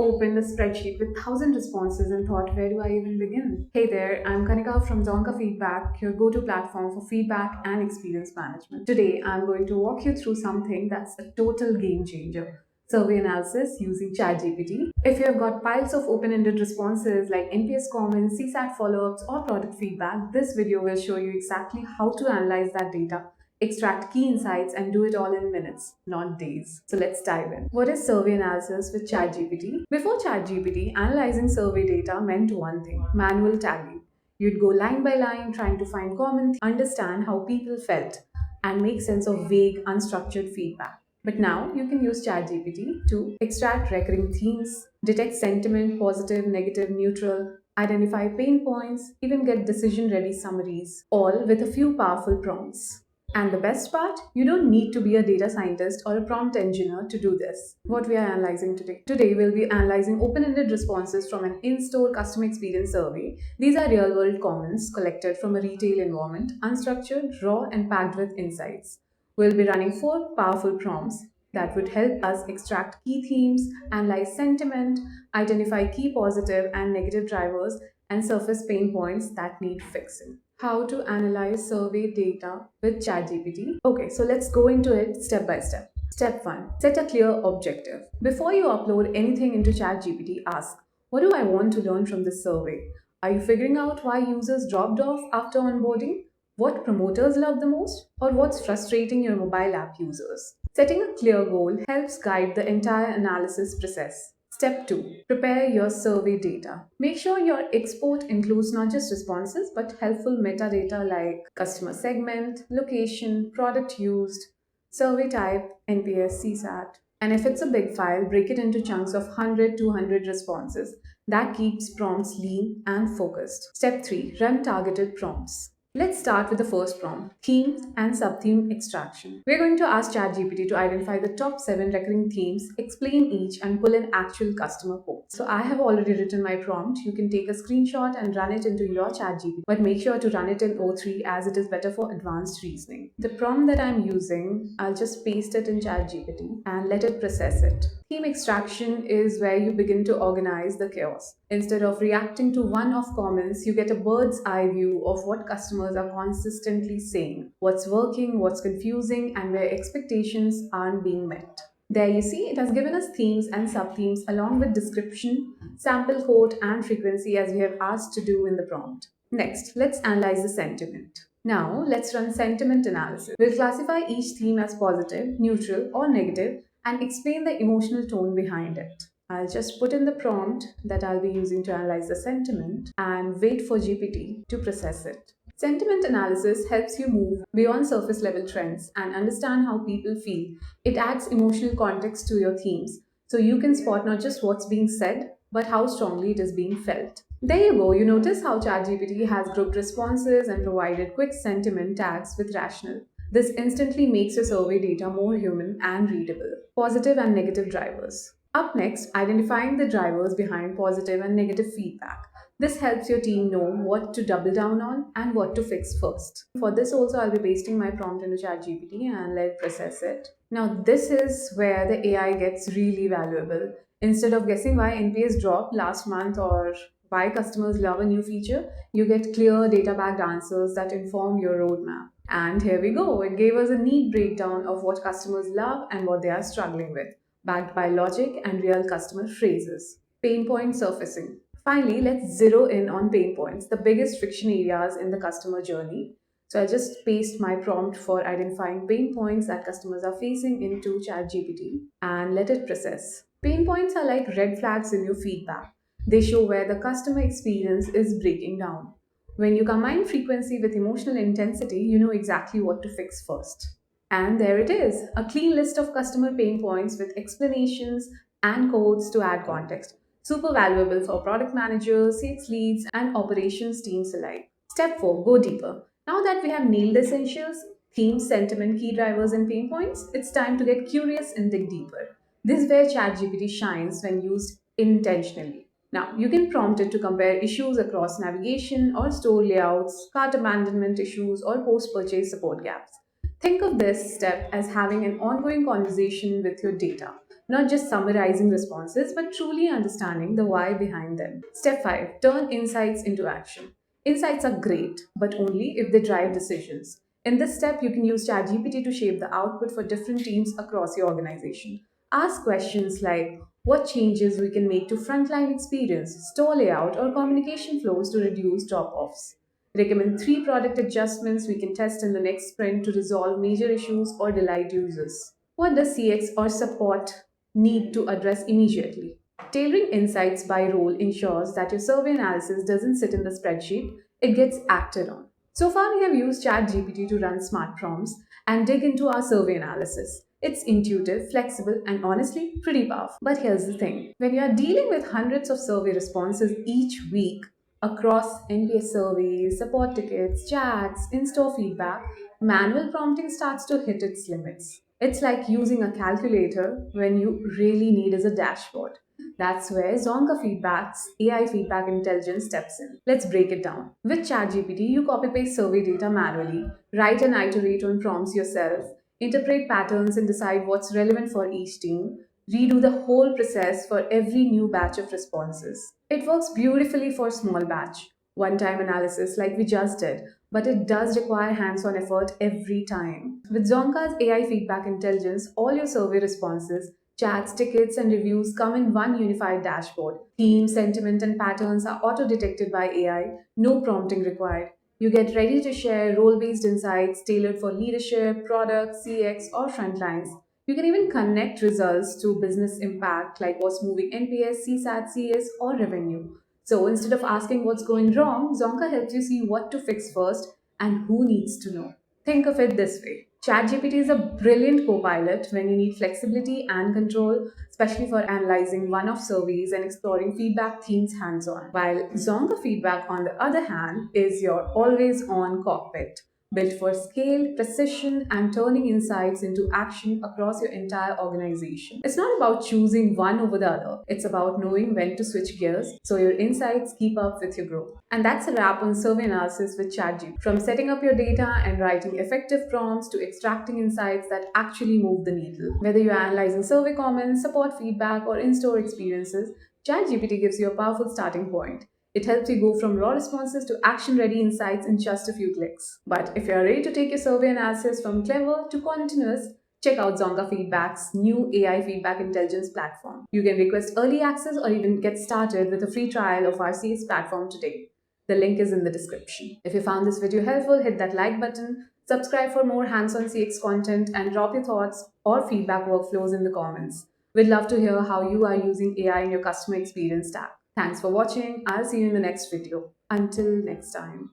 opened a spreadsheet with 1,000 responses and thought, where do I even begin? Hey there, I'm Kanika from Zonka Feedback, your go to platform for feedback and experience management. Today, I'm going to walk you through something that's a total game changer: survey analysis using ChatGPT. If you have got piles of open-ended responses like NPS comments, CSAT follow-ups, or product feedback, this video will show you exactly how to analyze that data, extract key insights, and do it all in minutes, not days. So let's dive in. What is survey analysis with ChatGPT? Before ChatGPT, analyzing survey data meant one thing: manual tagging. You'd go line by line trying to find common, understand how people felt, and make sense of vague, unstructured feedback. But now you can use ChatGPT to extract recurring themes, detect sentiment, positive, negative, neutral, identify pain points, even get decision ready summaries, all with a few powerful prompts. And the best part, you don't need to be a data scientist or a prompt engineer to do this. What we are analyzing today. Today, we'll be analyzing open ended responses from an in store customer experience survey. These are real world comments collected from a retail environment, unstructured, raw, and packed with insights. We'll be running 4 powerful prompts that would help us extract key themes, analyze sentiment, identify key positive and negative drivers, and surface pain points that need fixing. How to analyze survey data with ChatGPT. Okay, so let's go into it step by step. Step 1: set a clear objective. Before you upload anything into ChatGPT, ask, what do I want to learn from this survey? Are you figuring out why users dropped off after onboarding? What promoters love the most? Or what's frustrating your mobile app users? Setting a clear goal helps guide the entire analysis process. Step 2: prepare your survey data. Make sure your export includes not just responses but helpful metadata like customer segment, location, product used, survey type, NPS, CSAT. And if it's a big file, break it into chunks of 100 to 100 responses. That keeps prompts lean and focused. Step 3: run targeted prompts. Let's start with the first prompt: themes and subtheme extraction. We're going to ask ChatGPT to identify the top 7 recurring themes, explain each, and pull in actual customer quotes. So I have already written my prompt. You can take a screenshot and run it into your ChatGPT, but make sure to run it in O3 as it is better for advanced reasoning. The prompt that I'm using, I'll just paste it in ChatGPT and let it process it. Theme extraction is where you begin to organize the chaos. Instead of reacting to one-off comments, you get a bird's eye view of what customers are consistently saying, what's working, what's confusing, and where expectations aren't being met. There you see, it has given us themes and subthemes along with description, sample quote, and frequency as we have asked to do in the prompt. Next, let's analyze the sentiment. Now, let's run sentiment analysis. We'll classify each theme as positive, neutral, or negative and explain the emotional tone behind it. I'll just put in the prompt that I'll be using to analyze the sentiment and wait for GPT to process it. Sentiment analysis helps you move beyond surface level trends and understand how people feel. It adds emotional context to your themes, so you can spot not just what's being said, but how strongly it is being felt. There you go, you notice how ChatGPT has grouped responses and provided quick sentiment tags with rational. This instantly makes your survey data more human and readable. Positive and negative drivers. Up next, identifying the drivers behind positive and negative feedback. This helps your team know what to double down on and what to fix first. For this also, I'll be pasting my prompt into ChatGPT and let it process it. Now, this is where the AI gets really valuable. Instead of guessing why NPS dropped last month or why customers love a new feature, you get clear data-backed answers that inform your roadmap. And here we go. It gave us a neat breakdown of what customers love and what they are struggling with, backed by logic and real customer phrases. Pain point surfacing. Finally, let's zero in on pain points, the biggest friction areas in the customer journey. So I'll just paste my prompt for identifying pain points that customers are facing into ChatGPT and let it process. Pain points are like red flags in your feedback. They show where the customer experience is breaking down. When you combine frequency with emotional intensity, you know exactly what to fix first. And there it is, a clean list of customer pain points with explanations and codes to add context. Super valuable for product managers, sales leads, and operations teams alike. Step 4: go deeper. Now that we have nailed the essentials, themes, sentiment, key drivers, and pain points, it's time to get curious and dig deeper. This is where ChatGPT shines when used intentionally. Now, you can prompt it to compare issues across navigation or store layouts, cart abandonment issues, or post purchase support gaps. Think of this step as having an ongoing conversation with your data. not just summarizing responses, but truly understanding the why behind them. Step 5, turn insights into action. Insights are great, but only if they drive decisions. In this step, you can use ChatGPT to shape the output for different teams across your organization. Ask questions like what changes we can make to frontline experience, store layout, or communication flows to reduce drop offs. Recommend 3 product adjustments we can test in the next sprint to resolve major issues or delight users. What does CX or support need to address immediately? Tailoring insights by role ensures that your survey analysis doesn't sit in the spreadsheet, it gets acted on. So far, we have used ChatGPT to run smart prompts and dig into our survey analysis. It's intuitive, flexible, and honestly pretty powerful. But here's the thing, when you are dealing with hundreds of survey responses each week across NPS surveys, support tickets, chats, in store feedback, manual prompting starts to hit its limits. It's like using a calculator when you really need is a dashboard. That's where Zonka Feedback's AI feedback intelligence steps in. Let's break it down. With ChatGPT, you copy paste survey data manually, write and iterate on prompts yourself, interpret patterns and decide what's relevant for each team, redo the whole process for every new batch of responses. It works beautifully for small batch, one time analysis like we just did, but it does require hands on effort every time. With Zonka's AI feedback intelligence, all your survey responses, chats, tickets, and reviews come in one unified dashboard. Theme, sentiment, and patterns are auto detected by AI, no prompting required. You get ready to share role based insights tailored for leadership, product, CX, or frontlines. You can even connect results to business impact like what's moving NPS, CSAT, CS, or revenue. So instead of asking what's going wrong, Zonka helps you see what to fix first and who needs to know. Think of it this way, ChatGPT is a brilliant co pilot when you need flexibility and control, especially for analyzing one off surveys and exploring feedback themes hands on. While Zonka Feedback, on the other hand, is your always on cockpit, built for scale, precision, and turning insights into action across your entire organization. It's not about choosing one over the other, it's about knowing when to switch gears so your insights keep up with your growth. And that's a wrap on survey analysis with ChatGPT. From setting up your data and writing effective prompts to extracting insights that actually move the needle. Whether you're analyzing survey comments, support feedback, or in store experiences, ChatGPT gives you a powerful starting point. It helps you go from raw responses to action ready insights in just a few clicks. But if you're ready to take your survey analysis from clever to continuous, check out Zonga Feedback's new AI feedback intelligence platform. You can request early access or even get started with a free trial of our CS platform today. The link is in the description. If you found this video helpful, hit that like button, subscribe for more hands-on CX content, and drop your thoughts or feedback workflows in the comments. We'd love to hear how you are using AI in your customer experience tab. Thanks for watching. I'll see you in the next video. Until next time.